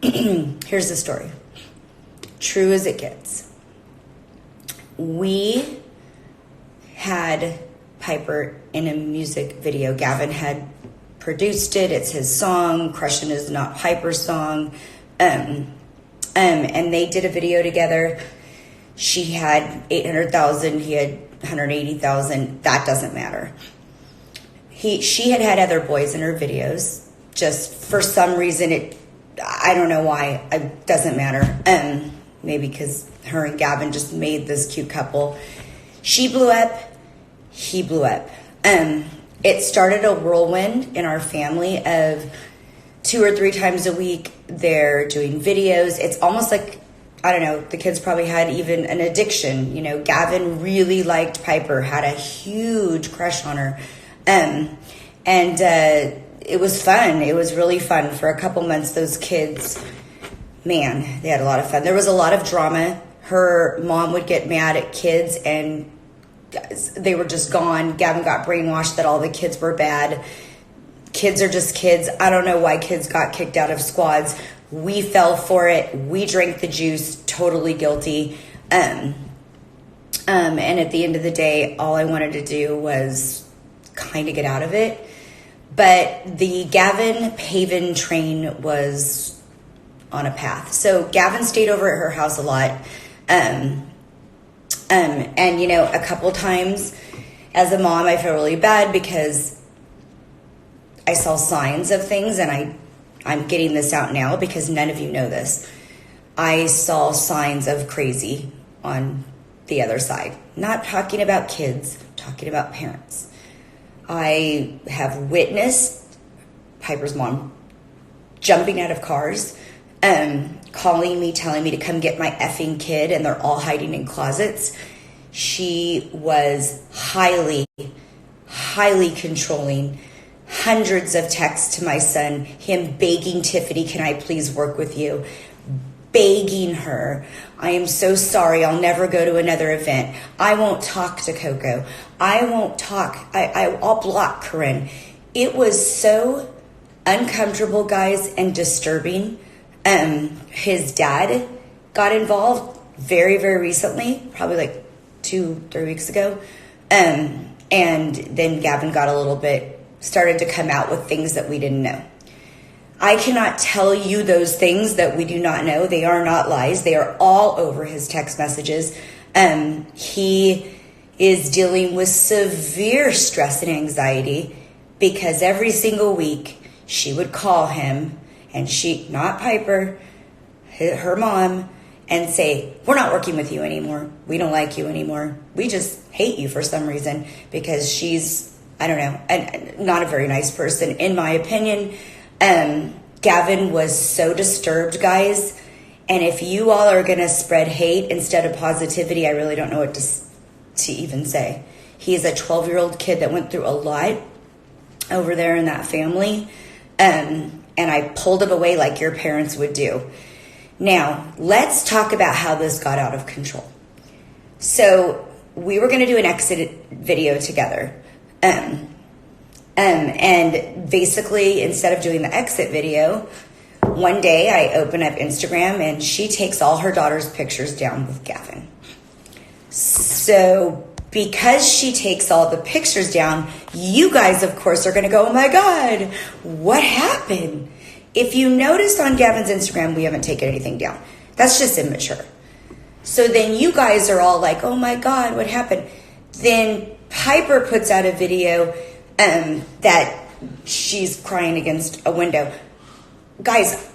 Here's the story. True as it gets. We had Piper in a music video. Gavin had produced it. It's his song. Crushin' is not Piper's song. And they did a video together. She had 800,000. He had 180,000. That doesn't matter. She had other boys in her videos. Just for some reason, I don't know why. It doesn't matter. Maybe because her and Gavin just made this cute couple. She blew up. He blew up. It started a whirlwind in our family of 2 or 3 times a week. They're doing videos. It's almost like, I don't know, the kids probably had even an addiction. You know, Gavin really liked Piper, had a huge crush on her. It was fun. It was really fun. For a couple months, those kids, man, they had a lot of fun. There was a lot of drama. Her mom would get mad at kids and they were just gone. Gavin got brainwashed that all the kids were bad. Kids are just kids. I don't know why kids got kicked out of squads. We fell for it. We drank the juice, totally guilty. And at the end of the day, all I wanted to do was kind of get out of it. But the Gavin Paven train was on a path. So Gavin stayed over at her house a lot. And, you know, a couple times as a mom, I feel really bad because I saw signs of things, and I'm getting this out now because none of you know this. I saw signs of crazy on the other side. Not talking about kids, talking about parents. I have witnessed Piper's mom jumping out of cars, calling me, telling me to come get my effing kid, and they're all hiding in closets. She was highly, highly controlling. Hundreds of texts to my son, him begging Tiffany, can I please work with you? Begging her, I am so sorry, I'll never go to another event. I won't talk to Coco. I won't talk. I'll block Corinne. It was so uncomfortable, guys, and disturbing. His dad got involved very, very recently, probably like 2-3 weeks ago. And then Gavin got a little bit, started to come out with things that we didn't know. I cannot tell you those things that we do not know. They are not lies. They are all over his text messages. He is dealing with severe stress and anxiety because every single week she would call him, and she, not Piper, her mom, and say, we're not working with you anymore. We don't like you anymore. We just hate you for some reason, because she's, I don't know, not a very nice person, in my opinion. Gavin was so disturbed, guys. And if you all are going to spread hate instead of positivity, I really don't know what to even say. He is a 12-year-old kid that went through a lot over there in that family. And I pulled him away like your parents would do. Now, let's talk about how this got out of control. So we were going to do an exit video together. And basically, instead of doing the exit video, one day I open up Instagram and she takes all her daughter's pictures down with Gavin. So because she takes all the pictures down, you guys, of course, are going to go, oh my God, what happened? If you notice on Gavin's Instagram, we haven't taken anything down. That's just immature. So then you guys are all like, oh my God, what happened? Then Piper puts out a video that she's crying against a window. Guys,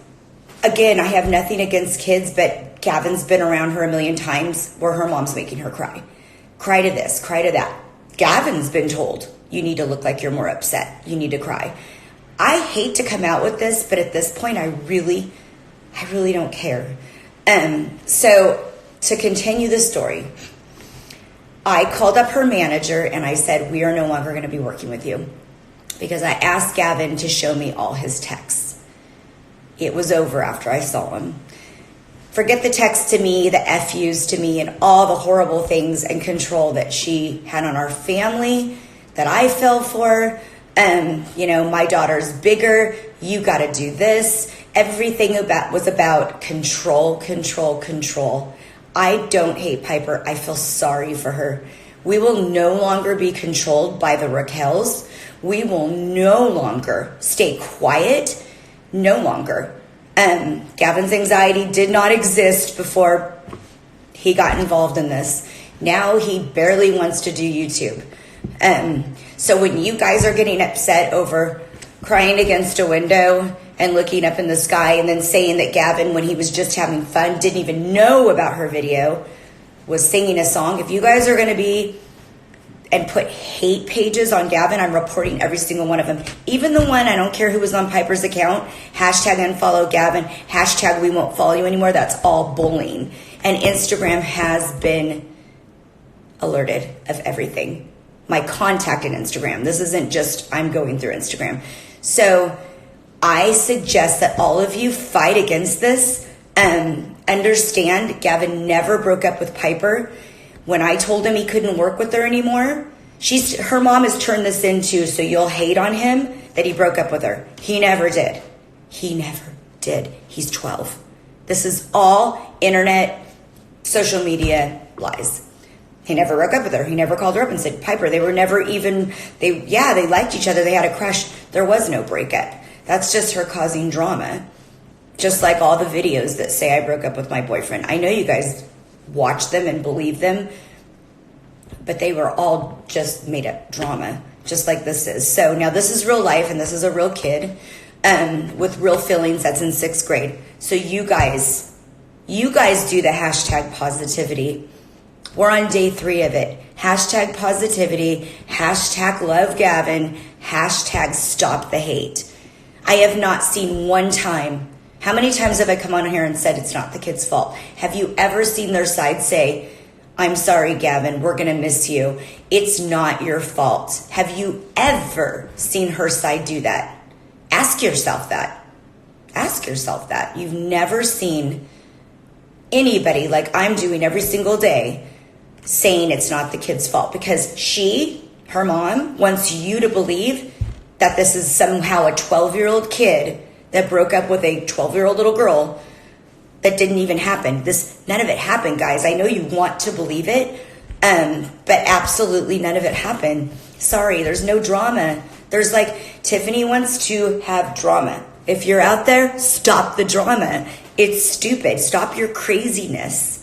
again, I have nothing against kids, but Gavin's been around her a million times where her mom's making her cry. Cry to this, cry to that. Gavin's been told, you need to look like you're more upset. You need to cry. I hate to come out with this, but at this point, I really don't care. So to continue the story, I called up her manager and I said, we are no longer going to be working with you, because I asked Gavin to show me all his texts. It was over after I saw him. Forget the text to me, the FUs to me, and all the horrible things and control that she had on our family that I fell for. You know, my daughter's bigger. You got to do this. Everything was about control, control, control. I don't hate Piper. I feel sorry for her. We will no longer be controlled by the Rockelles. We will no longer stay quiet. No longer. Gavin's anxiety did not exist before he got involved in this. Now he barely wants to do YouTube. So when you guys are getting upset over crying against a window and looking up in the sky and then saying that Gavin, when he was just having fun, didn't even know about her video, was singing a song. If you guys are going to be and put hate pages on Gavin, I'm reporting every single one of them. Even the one, I don't care who was on Piper's account, hashtag unfollow Gavin, hashtag we won't follow you anymore. That's all bullying. And Instagram has been alerted of everything. My contact in Instagram. This isn't just I'm going through Instagram. So I suggest that all of you fight against this. Understand Gavin never broke up with Piper. When I told him he couldn't work with her anymore, her mom has turned this into, so you'll hate on him that he broke up with her. He never did. He never did. He's 12. This is all internet, social media lies. He never broke up with her. He never called her up and said, Piper, they were never even, they liked each other. They had a crush. There was no breakup. That's just her causing drama. Just like all the videos that say I broke up with my boyfriend. I know you guys watch them and believe them, but they were all just made up drama, just like this is. So now this is real life, and this is a real kid with real feelings that's in 6th grade. So you guys do the hashtag positivity. We're on day 3 of it. Hashtag positivity, hashtag love Gavin, hashtag stop the hate. I have not seen one time. How many times have I come on here and said it's not the kid's fault? Have you ever seen their side say, I'm sorry, Gavin, we're going to miss you. It's not your fault. Have you ever seen her side do that? Ask yourself that. Ask yourself that. You've never seen anybody like I'm doing every single day saying it's not the kid's fault, because her mom, wants you to believe that this is somehow a 12-year-old kid that broke up with a 12-year-old little girl. That didn't even happen. None of it happened, guys. I know you want to believe it, but absolutely none of it happened. Sorry, there's no drama. There's Tiffany wants to have drama. If you're out there, stop the drama. It's stupid. Stop your craziness.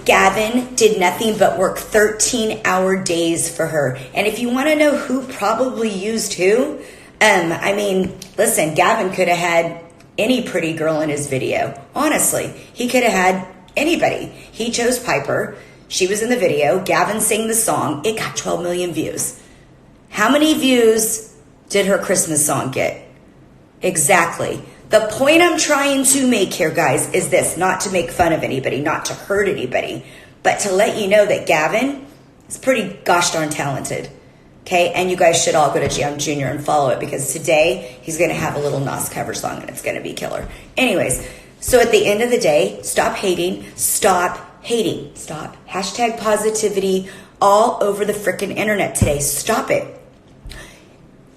Gavin did nothing but work 13-hour days for her. And if you want to know who probably used who, listen, Gavin could have had any pretty girl in his video. Honestly, he could have had anybody. He chose Piper. She was in the video. Gavin sang the song. It got 12 million views. How many views did her Christmas song get? Exactly. The point I'm trying to make here, guys, is this. Not to make fun of anybody, not to hurt anybody, but to let you know that Gavin is pretty gosh darn talented. Okay, and you guys should all go to Jam Jr. and follow it, because today he's going to have a little Nas cover song and it's going to be killer. Anyways, so at the end of the day, stop hating. Stop hating. Stop. Hashtag positivity all over the freaking internet today. Stop it.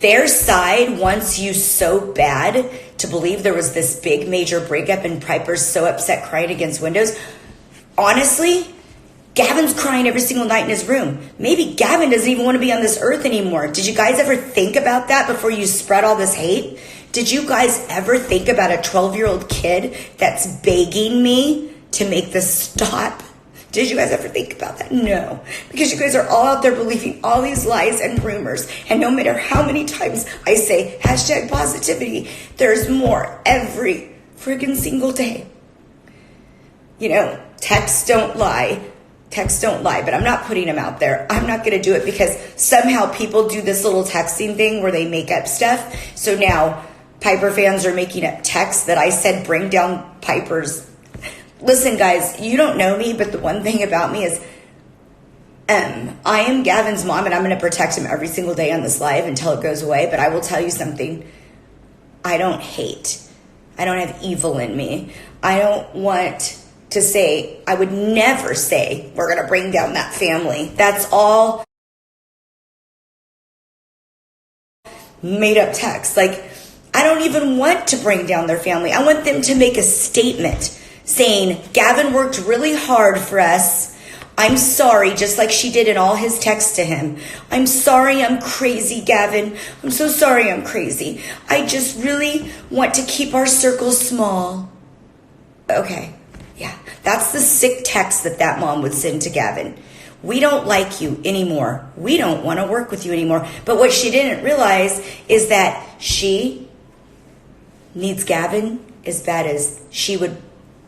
Their side wants you so bad to believe there was this big major breakup and Piper's so upset crying against windows. Honestly, Gavin's crying every single night in his room. Maybe Gavin doesn't even want to be on this earth anymore. Did you guys ever think about that before you spread all this hate? Did you guys ever think about a 12-year-old kid that's begging me to make this stop? Did you guys ever think about that? No. Because you guys are all out there believing all these lies and rumors. And no matter how many times I say hashtag positivity, there's more every friggin' single day. You know, texts don't lie. Texts don't lie, but I'm not putting them out there. I'm not going to do it because somehow people do this little texting thing where they make up stuff. So now Piper fans are making up texts that I said bring down Piper's. Listen, guys, you don't know me, but the one thing about me is I am Gavin's mom, and I'm going to protect him every single day on this live until it goes away. But I will tell you something. I don't hate. I don't have evil in me. I don't want to say, I would never say, we're going to bring down that family. That's all made up text. I don't even want to bring down their family. I want them to make a statement saying, Gavin worked really hard for us. I'm sorry, just like she did in all his texts to him. I'm sorry I'm crazy, Gavin. I'm so sorry I'm crazy. I just really want to keep our circle small. Okay, yeah, that's the sick text that mom would send to Gavin. We don't like you anymore. We don't want to work with you anymore. But what she didn't realize is that she needs Gavin as bad as she would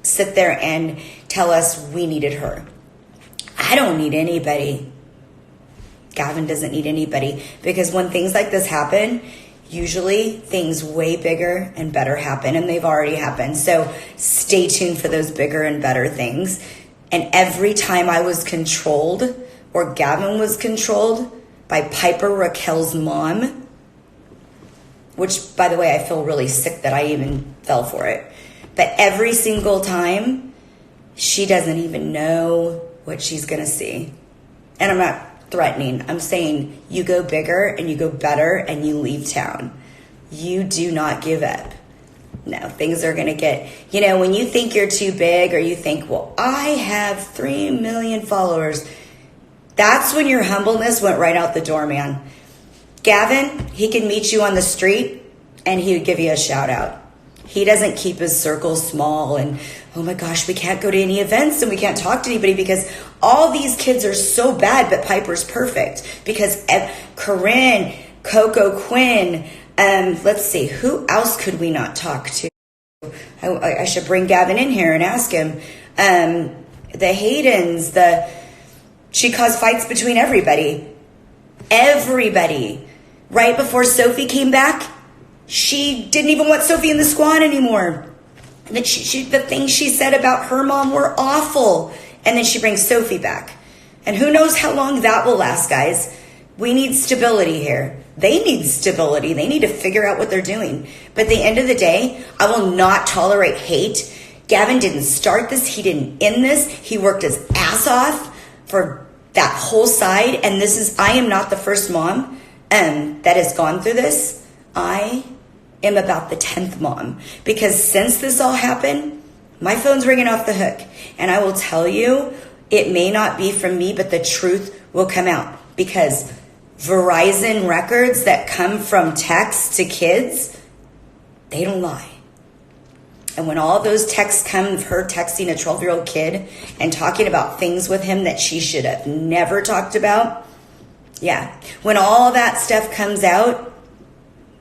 sit there and tell us we needed her. I don't need anybody. Gavin doesn't need anybody, because when things like this happen, usually things way bigger and better happen, and they've already happened. So stay tuned for those bigger and better things. And every time I was controlled, or Gavin was controlled by Piper Rockelle's mom, which, by the way, I feel really sick that I even fell for it. But every single time, she doesn't even know what she's going to see. And I'm not threatening. I'm saying you go bigger and you go better and you leave town. You do not give up. No, things are going to get, when you think you're too big, or you think, well, I have 3 million followers, that's when your humbleness went right out the door, man. Gavin, he can meet you on the street and he would give you a shout out. He doesn't keep his circle small and, oh my gosh, we can't go to any events and we can't talk to anybody because all these kids are so bad, but Piper's perfect. Because Corinne, Coco, Quinn, let's see, who else could we not talk to? I should bring Gavin in here and ask him. The Haydens, she caused fights between everybody. Everybody. Right before Sophie came back, she didn't even want Sophie in the squad anymore. And then the things she said about her mom were awful. And then she brings Sophie back. And who knows how long that will last, guys. We need stability here. They need stability. They need to figure out what they're doing. But at the end of the day, I will not tolerate hate. Gavin didn't start this. He didn't end this. He worked his ass off for that whole side. And I am not the first mom that has gone through this. I am about the 10th mom. Because since this all happened, my phone's ringing off the hook. And I will tell you, it may not be from me, but the truth will come out. Because Verizon records that come from texts to kids, they don't lie. And when all those texts come of her texting a 12-year-old kid and talking about things with him that she should have never talked about, yeah, when all that stuff comes out,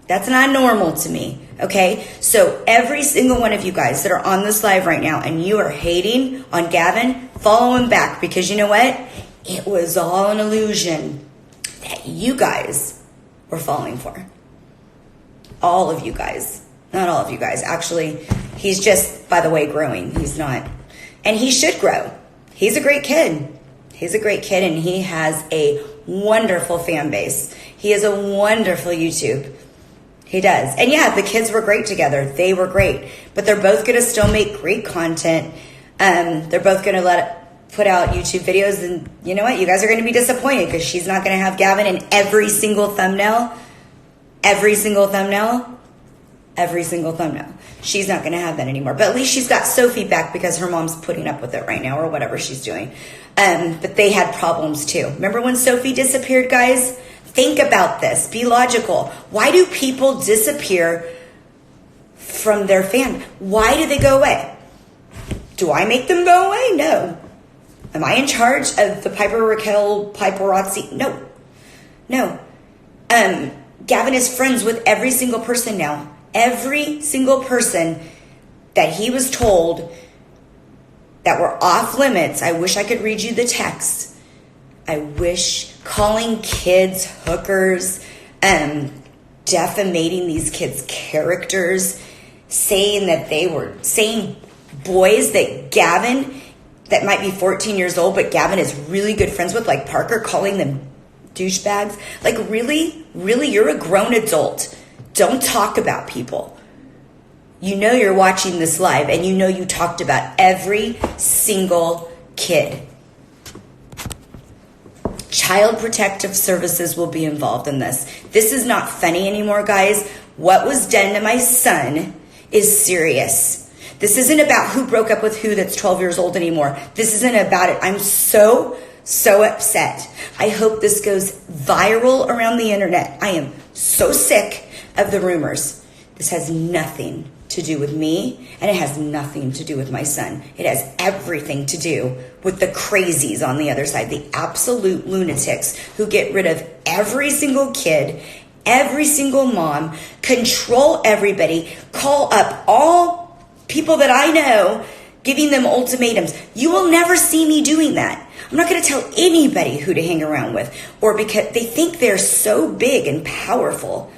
that's not normal to me, okay? So every single one of you guys that are on this live right now and you are hating on Gavin, follow him back, because you know what? It was all an illusion that you guys were falling for. All of you guys. Not all of you guys. Actually, he's just, by the way, growing. He's not. And he should grow. He's a great kid. He's a great kid, and he has a wonderful fan base. He has a wonderful YouTube. He does. And yeah, the kids were great together. They were great. But they're both going to still make great content. They're both going to put out YouTube videos, and you know what? You guys are going to be disappointed because she's not going to have Gavin in every single thumbnail. Every single thumbnail. Every single thumbnail. She's not going to have that anymore. But at least she's got Sophie back because her mom's putting up with it right now, or whatever she's doing. But they had problems too. Remember when Sophie disappeared, guys? Think about this. Be logical. Why do people disappear from their fan? Why do they go away? Do I make them go away? No. Am I in charge of the Piper Rockelle paparazzi? No. No. Gavin is friends with every single person now. Every single person that he was told that were off limits. I wish I could read you the text. I wish calling kids hookers, defamating these kids' characters, saying boys that Gavin, that might be 14 years old, but Gavin is really good friends with, like Parker, calling them douchebags. Like, really? Really? You're a grown adult. Don't talk about people. You know you're watching this live, and you know you talked about every single kid. Child Protective Services will be involved in this. This is not funny anymore, guys. what was done to my son is serious. This isn't about who broke up with who that's 12 years old anymore. This isn't about it. I'm so upset. I hope this goes viral around the internet. I am so sick of the rumors. This has nothing to do with me, and it has nothing to do with my son. It has everything to do with the crazies on the other side, the absolute lunatics who get rid of every single kid, every single mom, control everybody, call up all people that I know, giving them ultimatums. You will never see me doing that. I'm not going to tell anybody who to hang around with, or because they think they're so big and powerful.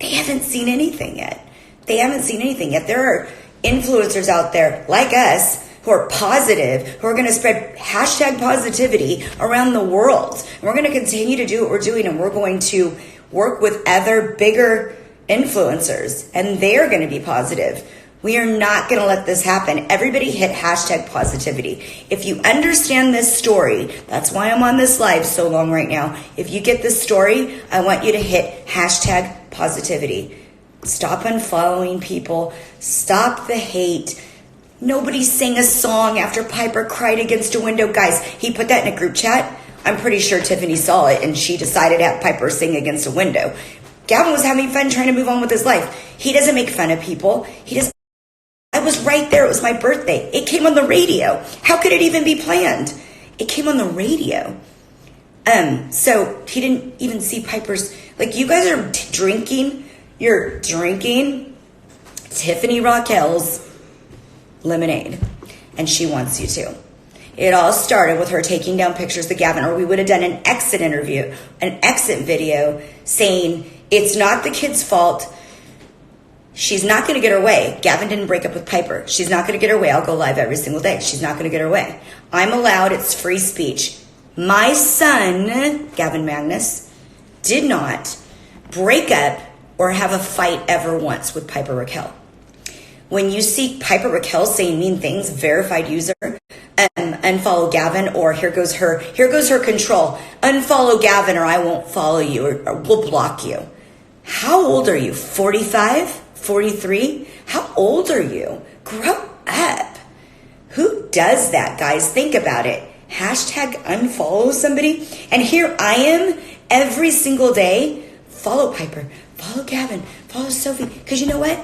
They haven't seen anything yet. They haven't seen anything yet. There are influencers out there like us who are positive, who are going to spread hashtag positivity around the world. And we're going to continue to do what we're doing, and we're going to work with other bigger influencers, and they're going to be positive. We are not going to let this happen. Everybody hit hashtag positivity. If you understand this story, that's why I'm on this live so long right now. If you get this story, I want you to hit hashtag positivity. Stop unfollowing people. Stop the hate. Nobody sang a song after Piper cried against a window. Guys, he put that in a group chat. I'm pretty sure Tiffany saw it, and she decided to have Piper sing against a window. Gavin was having fun trying to move on with his life. He doesn't make fun of people. I was right there. It was my birthday. It came on the radio. How could it even be planned? It came on the radio. So he didn't even see Piper's. Like, you guys are drinking. You're drinking Tiffany Rockelle's lemonade, and she wants you to. It all started with her taking down pictures of Gavin, or we would have done an exit video saying it's not the kid's fault. She's not going to get her way. Gavin didn't break up with Piper. She's not going to get her way. I'll go live every single day. She's not going to get her way. I'm allowed. It's free speech. My son, Gavin Magnus, did not break up or have a fight ever once with Piper Rockelle. When you see Piper Rockelle saying mean things, verified user, unfollow Gavin, or here goes her control. Unfollow Gavin or I won't follow you, or we'll block you. How old are you? 45? 43? How old are you? Grow up. Who does that, guys? Think about it. Hashtag unfollow somebody. And here I am every single day. Follow Piper. Follow Gavin. Follow Sophie. Because you know what?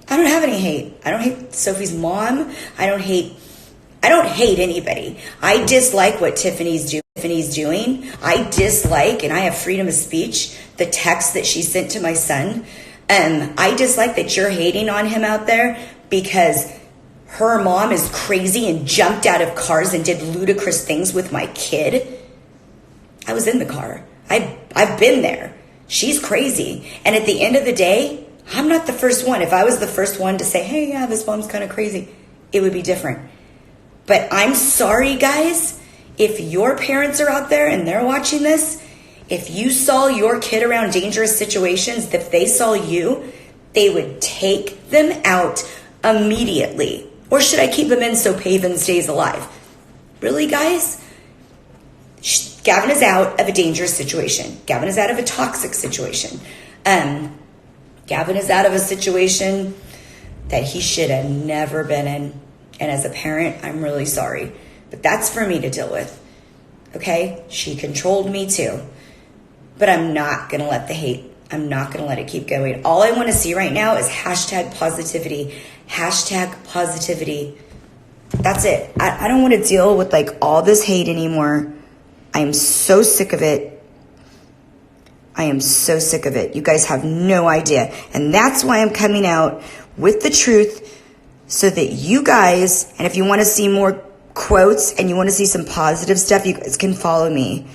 I don't have any hate. I don't hate Sophie's mom. I don't hate anybody. I dislike what Tiffany's doing. I dislike, and I have freedom of speech, the text that she sent to my son. I dislike that you're hating on him out there because her mom is crazy and jumped out of cars and did ludicrous things with my kid. I was in the car. I've been there. She's crazy. And at the end of the day, I'm not the first one. If I was the first one to say, hey, yeah, this mom's kind of crazy, it would be different. But I'm sorry, guys, if your parents are out there and they're watching this, if you saw your kid around dangerous situations, if they saw you, they would take them out immediately. Or should I keep them in so Paven stays alive? Really, guys? Gavin is out of a dangerous situation. Gavin is out of a toxic situation. Gavin is out of a situation that he should have never been in. And as a parent, I'm really sorry. But that's for me to deal with. Okay? She controlled me too. But I'm not going to let the hate, I'm not going to let it keep going. All I want to see right now is hashtag positivity. Hashtag positivity. That's it. I don't want to deal with like all this hate anymore. I am so sick of it. I am so sick of it. You guys have no idea. And that's why I'm coming out with the truth so that you guys, and if you want to see more quotes and you want to see some positive stuff, you guys can follow me.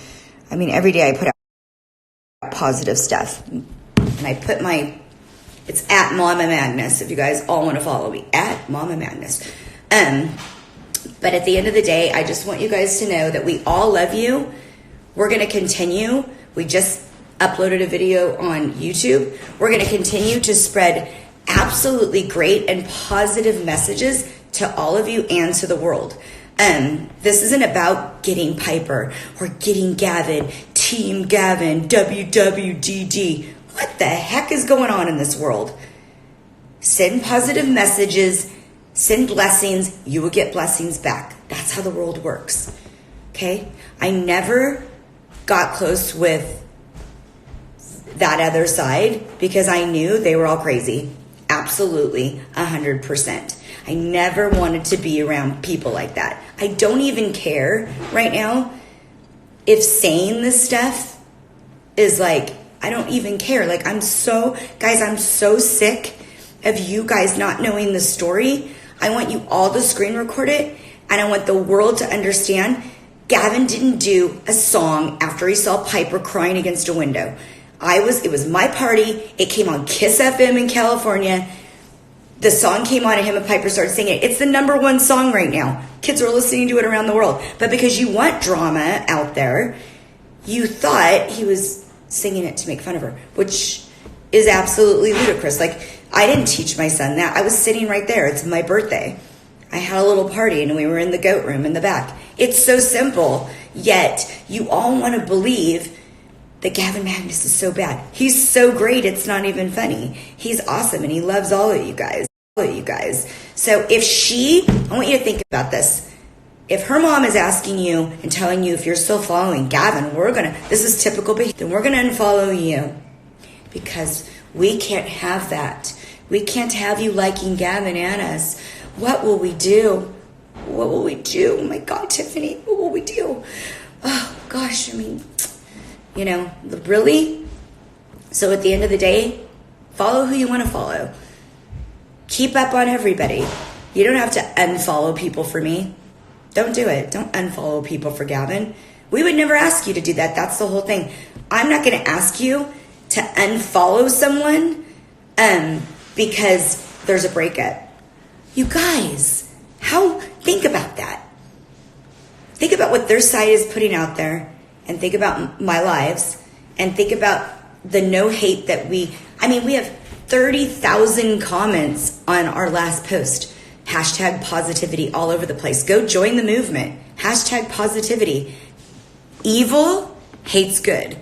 I mean, every day I put out positive stuff. And I put it's at Mama Magnus, if you guys all want to follow me, at Mama Magnus. But at the end of the day, I just want you guys to know that we all love you. We're going to continue. We just uploaded a video on YouTube. We're going to continue to spread absolutely great and positive messages to all of you and to the world. This isn't about getting Piper or getting Gavin, Team Gavin, WWDD. What the heck is going on in this world? Send positive messages, send blessings, you will get blessings back. That's how the world works. Okay? I never got close with that other side because I knew they were all crazy. Absolutely, 100%. I never wanted to be around people like that. I don't even care right now if saying this stuff is like, I don't even care. Like, I'm so sick of you guys not knowing the story. I want you all to screen record it, and I want the world to understand Gavin didn't do a song after he saw Piper crying against a window. It was my party. It came on Kiss FM in California. The song came on and him and Piper started singing it. It's the #1 song right now. Kids are listening to it around the world. But because you want drama out there, you thought he was singing it to make fun of her, which is absolutely ludicrous. Like, I didn't teach my son that. I was sitting right there. It's my birthday. I had a little party and we were in the goat room in the back. It's so simple, yet you all want to believe that Gavin Magnus is so bad. He's so great, it's not even funny. He's awesome and he loves all of you guys. So I want you to think about this. If her mom is asking you and telling you if you're still following Gavin, this is typical behavior, then we're going to unfollow you. Because we can't have that. We can't have you liking Gavin and us. What will we do? What will we do? Oh my God, Tiffany, what will we do? Oh gosh, I mean, really? So at the end of the day, follow who you want to follow. Keep up on everybody. You don't have to unfollow people for me. Don't do it. Don't unfollow people for Gavin. We would never ask you to do that. That's the whole thing. I'm not going to ask you to unfollow someone because there's a breakup. You guys, think about that. Think about what their side is putting out there, and think about my lives, and think about the no hate that we have 30,000 comments on our last post. Hashtag positivity all over the place. Go join the movement. Hashtag positivity. Evil hates good.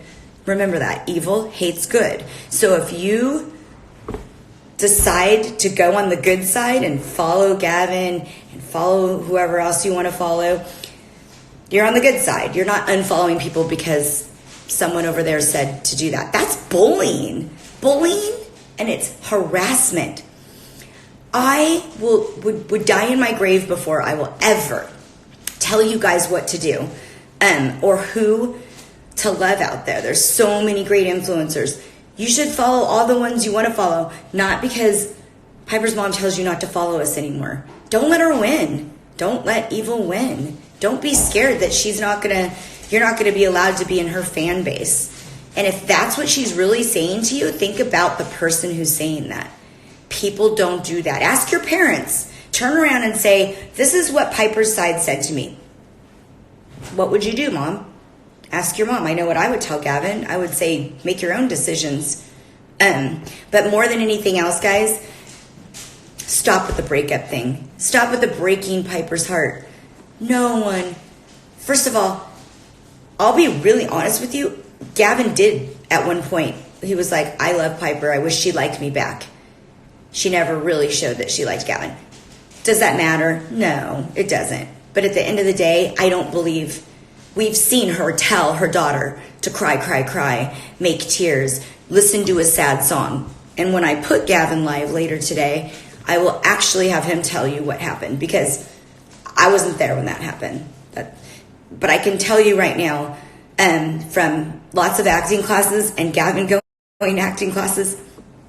Remember that. Evil hates good. So if you decide to go on the good side and follow Gavin and follow whoever else you want to follow, you're on the good side. You're not unfollowing people because someone over there said to do that. That's bullying. Bullying, and it's harassment. I would die in my grave before I will ever tell you guys what to do or who to love out there. There's so many great influencers. You should follow all the ones you want to follow, not because Piper's mom tells you not to follow us anymore. Don't let her win. Don't let evil win. Don't be scared that you're not gonna be allowed to be in her fan base. And if that's what she's really saying to you, think about the person who's saying that. People don't do that. Ask your parents. Turn around and say, this is what Piper's side said to me. What would you do, Mom? Ask your mom. I know what I would tell Gavin. I would say, make your own decisions. But more than anything else, guys, stop with the breakup thing. Stop with the breaking Piper's heart. No one. First of all, I'll be really honest with you. Gavin did at one point. He was like, I love Piper. I wish she liked me back. She never really showed that she liked Gavin. Does that matter? No, it doesn't. But at the end of the day, I don't believe we've seen her tell her daughter to cry, make tears, listen to a sad song. And when I put Gavin live later today, I will actually have him tell you what happened because I wasn't there when that happened. But I can tell you right now, from lots of acting classes and Gavin going to acting classes,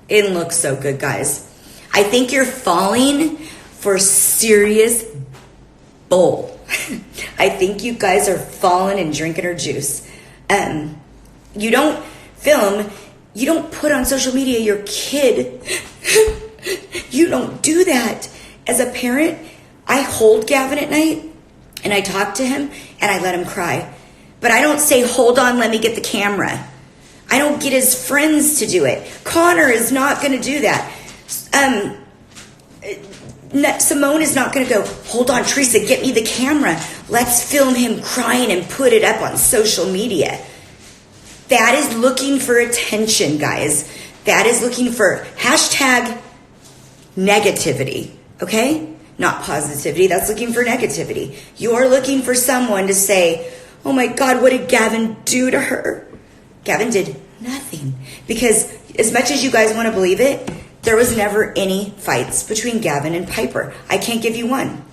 it looks so good, guys. I think you're falling for serious bull. I think you guys are falling and drinking her juice. You don't film, you don't put on social media your kid. You don't do that. As a parent, I hold Gavin at night and I talk to him and I let him cry. But I don't say, hold on, let me get the camera. I don't get his friends to do it. Connor is not going to do that. Simone is not going to go, hold on, Teresa, get me the camera. Let's film him crying and put it up on social media. That is looking for attention, guys. That is looking for hashtag negativity, okay? Not positivity. That's looking for negativity. You're looking for someone to say, oh my God, what did Gavin do to her? Gavin did nothing. Because as much as you guys want to believe it, there was never any fights between Gavin and Piper. I can't give you one.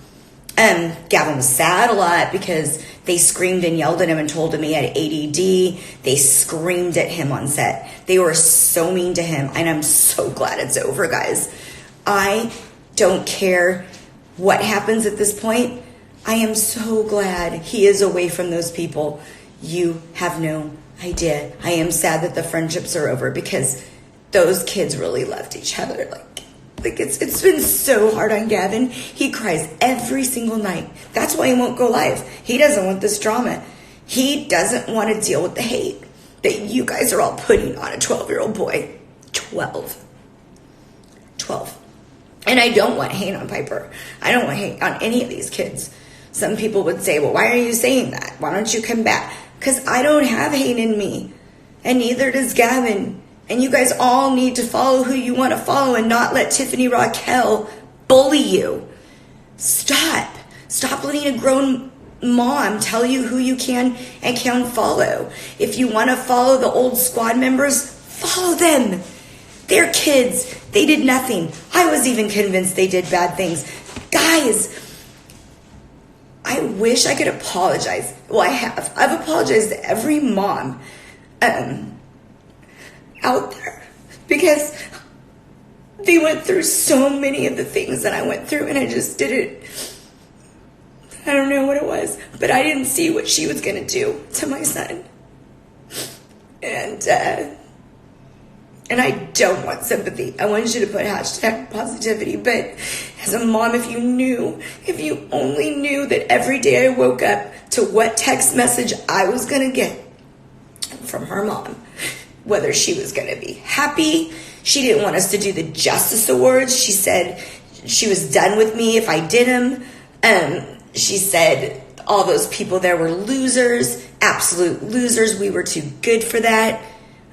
Gavin was sad a lot because they screamed and yelled at him and told him he had ADD. They screamed at him on set. They were so mean to him, and I'm so glad it's over, guys. I don't care what happens at this point. I am so glad he is away from those people. You have no idea. I am sad that the friendships are over because those kids really loved each other. Like it's been so hard on Gavin. He cries every single night. That's why he won't go live. He doesn't want this drama. He doesn't want to deal with the hate that you guys are all putting on a 12-year-old boy. 12. And I don't want hate on Piper. I don't want hate on any of these kids. Some people would say, well, why are you saying that? Why don't you come back? Because I don't have hate in me. And neither does Gavin. And you guys all need to follow who you want to follow and not let Tiffany Rockelle bully you. Stop. Stop letting a grown mom tell you who you can and can't follow. If you want to follow the old squad members, follow them. They're kids. They did nothing. I was even convinced they did bad things. Guys, I wish I could apologize. Well, I have. I've apologized to every mom out there because they went through so many of the things that I went through, and I just didn't. I don't know what it was, but I didn't see what she was going to do to my son. And I don't want sympathy. I want you to put hashtag positivity. But as a mom, if you only knew that every day I woke up to what text message I was going to get from her mom, whether she was going to be happy. She didn't want us to do the Justice Awards. She said she was done with me if I did them. She said all those people there were losers, absolute losers. We were too good for that.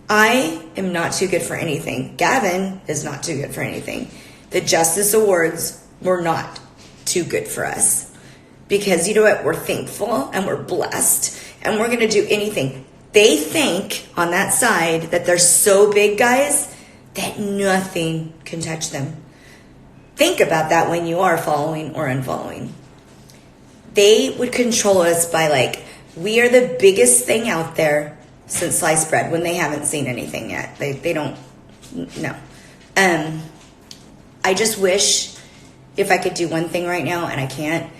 I am not too good for anything. Gavin is not too good for anything. The Justice Awards were not too good for us. Because you know what? We're thankful and we're blessed and we're going to do anything. They think on that side that they're so big, guys, that nothing can touch them. Think about that when you are following or unfollowing. They would control us by we are the biggest thing out there since sliced bread, when they haven't seen anything yet. They don't know. I just wish if I could do one thing right now, and I can't.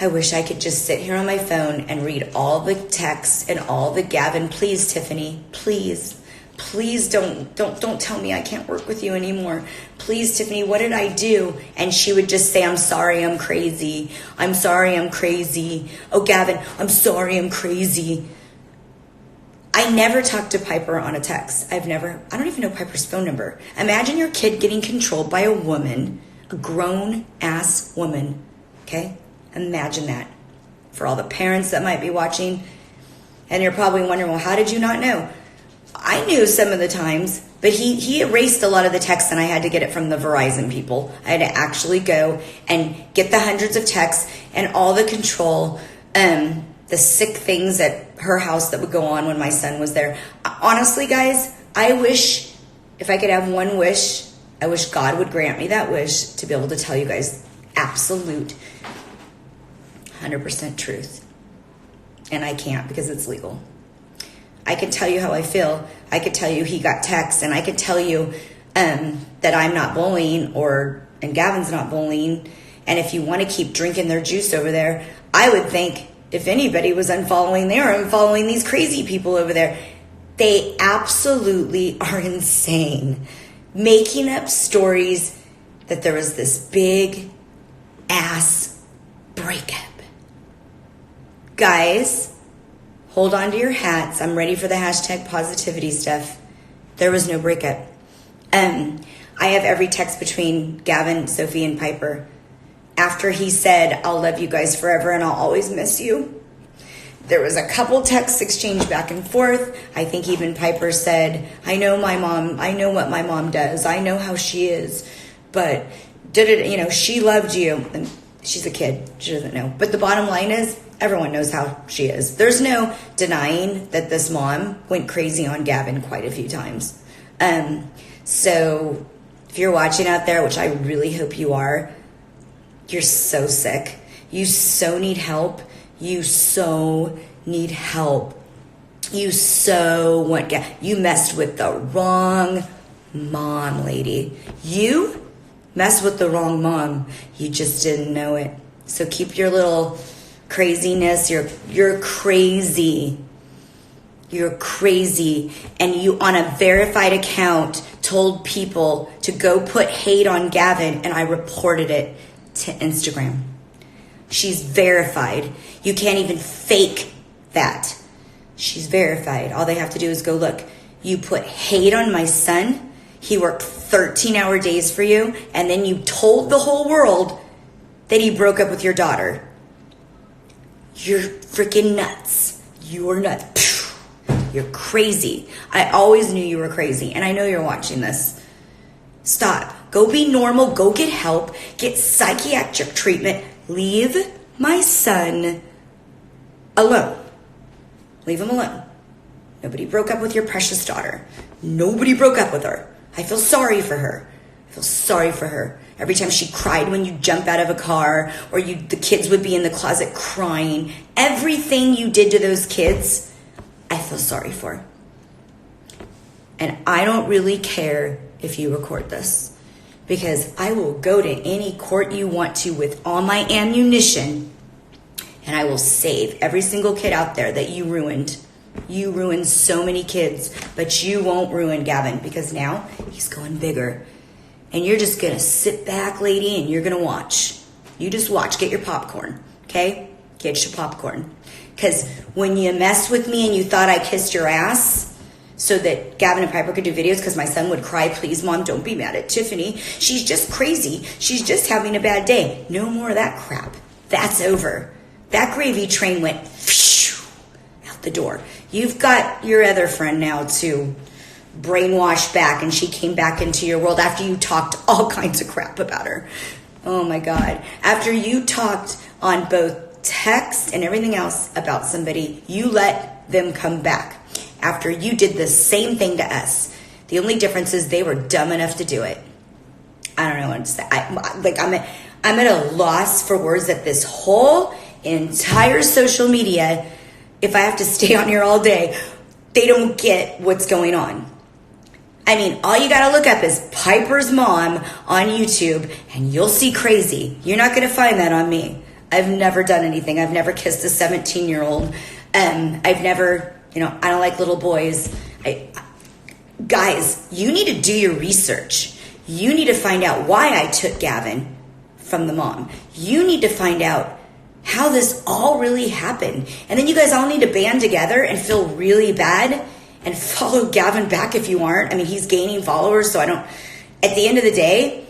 I wish I could just sit here on my phone and read all the texts and all the Gavin, please, Tiffany, please don't tell me I can't work with you anymore. Please, Tiffany, what did I do? And she would just say, I'm sorry, I'm crazy. I'm sorry, I'm crazy. Oh, Gavin, I'm sorry, I'm crazy. I never talked to Piper on a text. I don't even know Piper's phone number. Imagine your kid getting controlled by a woman, a grown-ass woman, okay? Imagine that. For all the parents that might be watching, and you're probably wondering, well, how did you not know? I knew some of the times, but he erased a lot of the texts, and I had to get it from the Verizon people. I had to actually go and get the hundreds of texts and all the control, the sick things at her house that would go on when my son was there. Honestly, guys, I wish, if I could have one wish, I wish God would grant me that wish to be able to tell you guys absolute 100% truth. And I can't because it's legal. I can tell you how I feel. I could tell you he got texts, and I could tell you that I'm not bullying and Gavin's not bullying. And if you want to keep drinking their juice over there, I would think if anybody was unfollowing, they are unfollowing these crazy people over there. They absolutely are insane. Making up stories that there was this big ass breakup. Guys, hold on to your hats. I'm ready for the hashtag positivity stuff. There was no breakup. I have every text between Gavin, Sophie, and Piper. After he said, I'll love you guys forever and I'll always miss you, there was a couple texts exchanged back and forth. I think even Piper said, I know what my mom does. I know how she is. But she loved you. And she's a kid. She doesn't know. But the bottom line is, everyone knows how she is. There's no denying that this mom went crazy on Gavin quite a few times. So if you're watching out there, which I really hope you are, you're so sick. You so need help. You so need help. You so want you messed with the wrong mom, lady. You messed with the wrong mom. You just didn't know it. So keep your little craziness. You're crazy. You're crazy. And you, on a verified account, told people to go put hate on Gavin, and I reported it to Instagram. She's verified. You can't even fake that. She's verified. All they have to do is go look. You put hate on my son. He worked 13-hour days for you, and then you told the whole world that he broke up with your daughter. You're freaking nuts. You're nuts. You're crazy. I always knew you were crazy, and I know you're watching this. Stop. Go be normal. Go get help. Get psychiatric treatment. Leave my son alone. Leave him alone. Nobody broke up with your precious daughter. Nobody broke up with her. I feel sorry for her. I feel sorry for her. Every time she cried when you jump out of a car, or the kids would be in the closet crying. Everything you did to those kids, I feel sorry for. And I don't really care if you record this, because I will go to any court you want to with all my ammunition, and I will save every single kid out there that you ruined. You ruined so many kids, but you won't ruin Gavin, because now he's going bigger. And you're just going to sit back, lady, and you're going to watch. You just watch. Get your popcorn, okay? Get your popcorn. Because when you messed with me and you thought I kissed your ass so that Gavin and Piper could do videos, because my son would cry, please, Mom, don't be mad at Tiffany. She's just crazy. She's just having a bad day. No more of that crap. That's over. That gravy train went out the door. You've got your other friend now to brainwash back, and she came back into your world after you talked all kinds of crap about her. Oh my God. After you talked on both text and everything else about somebody, you let them come back. After you did the same thing to us. The only difference is they were dumb enough to do it. I don't know what to say. I'm at a loss for words at this whole entire social media. If I have to stay on here all day, they don't get what's going on. I mean, all you got to look up is Piper's mom on YouTube, and you'll see crazy. You're not going to find that on me. I've never done anything. I've never kissed a 17-year-old. I've never, I don't like little boys. Guys, you need to do your research. You need to find out why I took Gavin from the mom. You need to find out how this all really happened. And then you guys all need to band together and feel really bad and follow Gavin back if you aren't. I mean, he's gaining followers, so at the end of the day,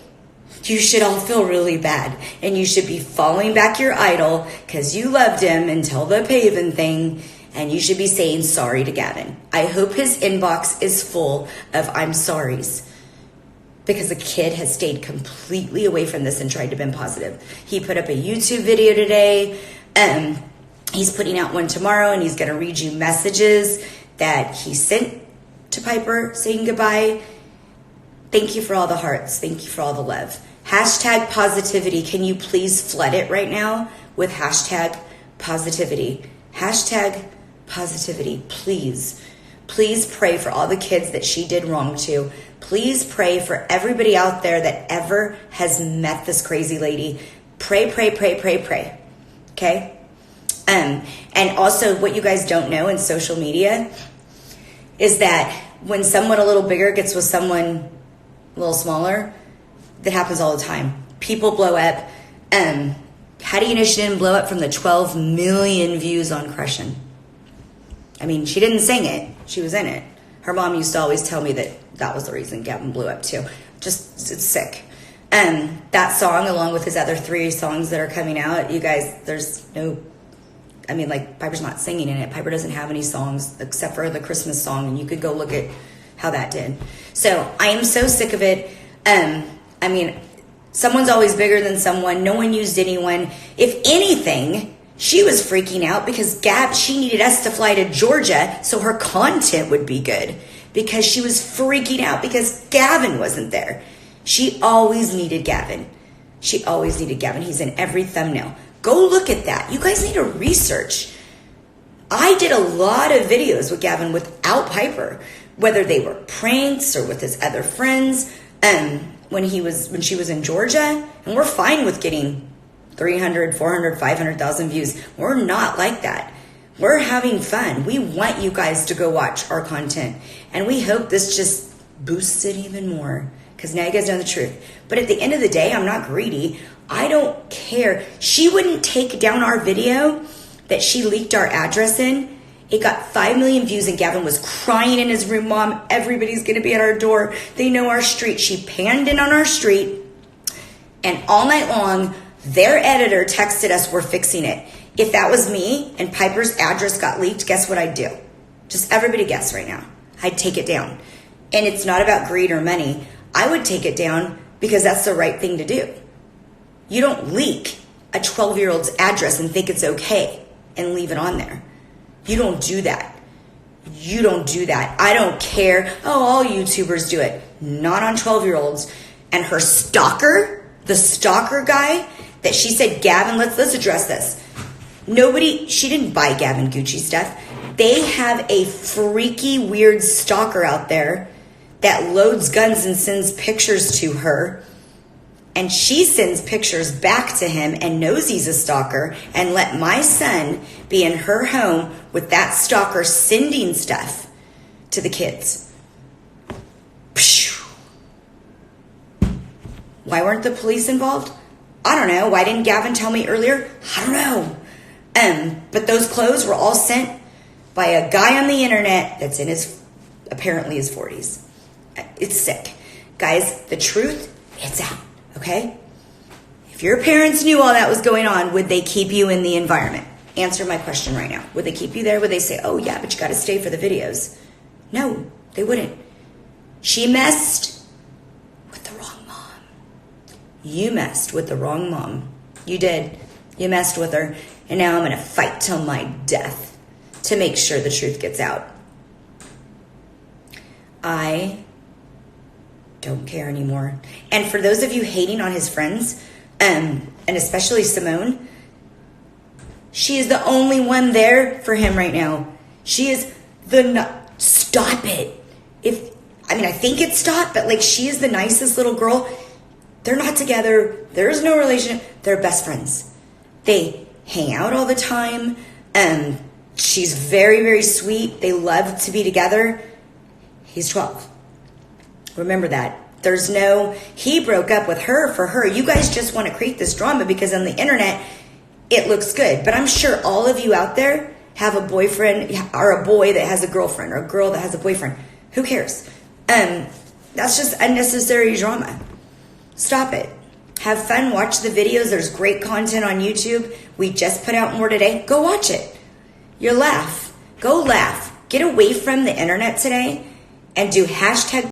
you should all feel really bad. And you should be following back your idol because you loved him until the Paven thing, and you should be saying sorry to Gavin. I hope his inbox is full of I'm sorries, because the kid has stayed completely away from this and tried to be positive. He put up a YouTube video today. He's putting out one tomorrow, and he's going to read you messages that he sent to Piper saying goodbye. Thank you for all the hearts. Thank you for all the love. Hashtag positivity. Can you please flood it right now with hashtag positivity? Hashtag positivity. Please. Please pray for all the kids that she did wrong to. Please pray for everybody out there that ever has met this crazy lady. Pray, pray, pray, pray, pray. Okay? And also, what you guys don't know in social media is that when someone a little bigger gets with someone a little smaller, that happens all the time. People blow up. How do you know she didn't blow up from the 12 million views on Crushin'? I mean, she didn't sing it. She was in it. Her mom used to always tell me that was the reason Gavin blew up too. Just, it's sick. That song, along with his other 3 songs that are coming out, you guys, there's no... I mean, like, Piper's not singing in it. Piper doesn't have any songs except for the Christmas song, and you could go look at how that did. So I am so sick of it. I mean, Someone's always bigger than someone. No one used anyone. If anything, she was freaking out because she needed us to fly to Georgia so her content would be good, because she was freaking out because Gavin wasn't there. She always needed Gavin. She always needed Gavin. He's in every thumbnail. Go look at that. You guys need to research. I did a lot of videos with Gavin without Piper, whether they were pranks or with his other friends. When she was in Georgia, and we're fine with getting 300, 400, 500,000 views. We're not like that. We're having fun. We want you guys to go watch our content, and we hope this just boosts it even more, because now you guys know the truth. But at the end of the day, I'm not greedy. I don't care. She wouldn't take down our video that she leaked our address in. It got 5 million views, and Gavin was crying in his room, "Mom, everybody's going to be at our door. They know our street." She panned in on our street, and all night long, their editor texted us, "We're fixing it." If that was me and Piper's address got leaked, guess what I'd do? Just everybody guess right now. I'd take it down. And it's not about greed or money. I would take it down because that's the right thing to do. You don't leak a 12-year-old's address and think it's okay and leave it on there. You don't do that. You don't do that. I don't care. Oh, all YouTubers do it. Not on 12-year-olds. And her stalker, the stalker guy that she said, Gavin, let's address this. She didn't buy Gavin Gucci stuff. They have a freaky, weird stalker out there that loads guns and sends pictures to her. And she sends pictures back to him and knows he's a stalker, and let my son be in her home with that stalker sending stuff to the kids. Why weren't the police involved? I don't know. Why didn't Gavin tell me earlier? I don't know. But those clothes were all sent by a guy on the internet that's in apparently his 40s. It's sick. Guys, the truth, it's out. Okay? If your parents knew all that was going on, would they keep you in the environment? Answer my question right now. Would they keep you there? Would they say, oh yeah, but you got to stay for the videos? No, they wouldn't. She messed with the wrong mom. You messed with the wrong mom. You did. You messed with her. And now I'm going to fight till my death to make sure the truth gets out. I don't care anymore. And for those of you hating on his friends, and especially Simone, she is the only one there for him right now. She is stop it. I think it stopped, but she is the nicest little girl. They're not together. There's no relationship. They're best friends. They hang out all the time. She's very, very sweet. They love to be together. He's 12. Remember that. He broke up with her for her. You guys just want to create this drama because on the internet, it looks good. But I'm sure all of you out there have a boyfriend or a boy that has a girlfriend or a girl that has a boyfriend. Who cares? That's just unnecessary drama. Stop it. Have fun. Watch the videos. There's great content on YouTube. We just put out more today. Go watch it. You'll laugh. Go laugh. Get away from the internet today and do hashtag